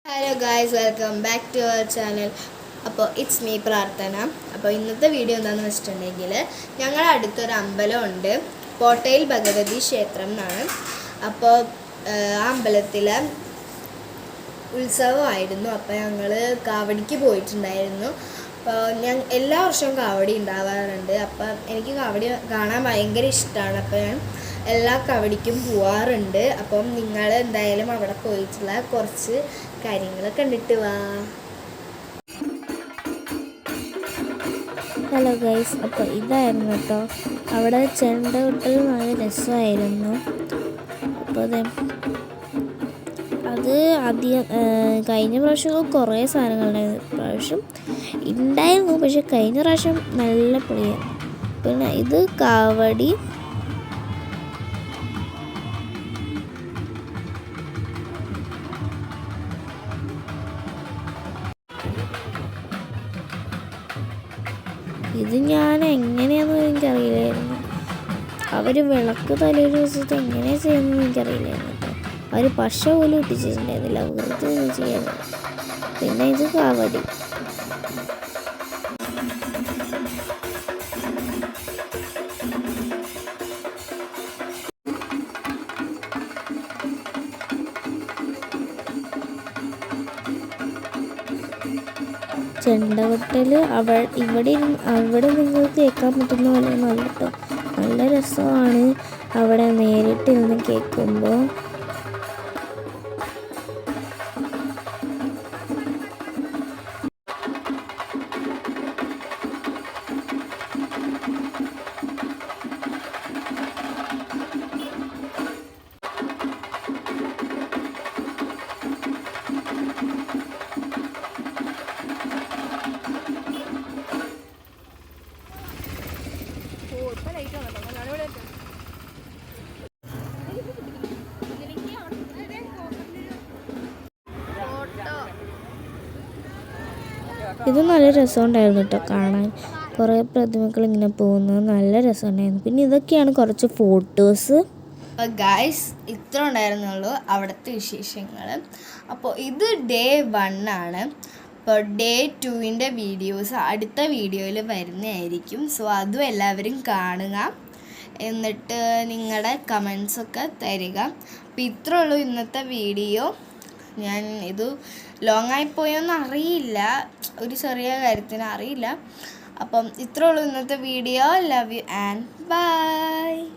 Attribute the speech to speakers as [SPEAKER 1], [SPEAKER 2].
[SPEAKER 1] Hello guys, welcome back to our channel. അപ്പോൾ it's me Prarthana. അപ്പോൾ ഇന്നത്തെ വീഡിയോ എന്താണെന്ന് വെച്ചിട്ടുണ്ടെങ്കിൽ ഞങ്ങളുടെ അടുത്തൊരു അമ്പലമുണ്ട്, കോട്ടയിൽ ഭഗവതി ക്ഷേത്രം എന്നാണ്. അപ്പോൾ ആ അമ്പലത്തിലെ ഉത്സവമായിരുന്നു. അപ്പോൾ ഞങ്ങൾ കാവടിക്ക് പോയിട്ടുണ്ടായിരുന്നു. അപ്പോൾ ഞാൻ എല്ലാ വർഷവും കാവടി ഉണ്ടാവാറുണ്ട്. അപ്പം എനിക്ക് കാവടി കാണാൻ ഭയങ്കര ഇഷ്ടമാണ്. അപ്പോൾ ഞാൻ എല്ലാ കാവടിക്കും പോവാറുണ്ട്. അപ്പം നിങ്ങൾ എന്തായാലും അവിടെ പോയിട്ടുള്ള കുറച്ച് കാര്യങ്ങൾ കണ്ടിട്ട് വാ.
[SPEAKER 2] ഹലോ ഗൈസ്, അപ്പോൾ ഇതായിരുന്നു കേട്ടോ അവിടെ ചെണ്ട കൊട്ടൽ. നല്ല രസമായിരുന്നു. അപ്പോൾ അത് അധികം കഴിഞ്ഞ പ്രാവശ്യം കുറേ സാധനങ്ങളുണ്ടായിരുന്നു. ഇപ്രാവശ്യം ഉണ്ടായിരുന്നു, പക്ഷെ കഴിഞ്ഞ പ്രാവശ്യം നല്ല പൊളിയാണ്. പിന്നെ ഇത് കാവടി, ഇത് ഞാൻ എങ്ങനെയാണെന്ന് എനിക്കറിയില്ലായിരുന്നു. അവർ വിളക്ക് തലേന്ന് ദിവസത്തെ എങ്ങനെയാണ് ചെയ്യുന്നതെന്ന് എനിക്കറിയില്ലായിരുന്നു കേട്ടോ. അവർ പശ പോലും ഇട്ടിച്ചിട്ടുണ്ടായിരുന്നില്ല, വെറുതെ ചെയ്യാറ്. പിന്നെ ഇത് കാവടി. ചെണ്ടകൊട്ടൽ അവിടെ നിങ്ങൾക്ക് കേൾക്കാൻ പറ്റുന്ന പോലെ നല്ല കേട്ടോ, നല്ല രസമാണ് അവിടെ നേരിട്ടിരുന്ന് കേൾക്കുമ്പോൾ. ഇത് നല്ല രസമുണ്ടായിരുന്നു കേട്ടോ കാണാൻ. കുറേ പ്രതിമകൾ ഇങ്ങനെ പോകുന്നത് നല്ല രസമുണ്ടായിരുന്നു. പിന്നെ ഇതൊക്കെയാണ് കുറച്ച് ഫോട്ടോസ്.
[SPEAKER 1] ഗായ്സ്, ഇത്ര ഉണ്ടായിരുന്നുള്ളൂ അവിടുത്തെ വിശേഷങ്ങൾ. അപ്പോൾ ഇത് ഡേ 1 ആണ്. അപ്പോൾ ഡേ 2ൻ്റെ വീഡിയോസ് അടുത്ത വീഡിയോയിൽ വരുന്നതായിരിക്കും. സോ അതും എല്ലാവരും കാണുക, എന്നിട്ട് നിങ്ങളുടെ കമൻസൊക്കെ തരിക. അപ്പോൾ ഇത്രേ ഉള്ളൂ ഇന്നത്തെ വീഡിയോ. ഞാൻ ഇത് ലോങ് ആയിപ്പോയോന്ന് അറിയില്ല, ഒരു ചെറിയ കാര്യത്തിന് അറിയില്ല. അപ്പം ഇത്രേ ഉള്ളൂ ഇന്നത്തെ video. Love you and by.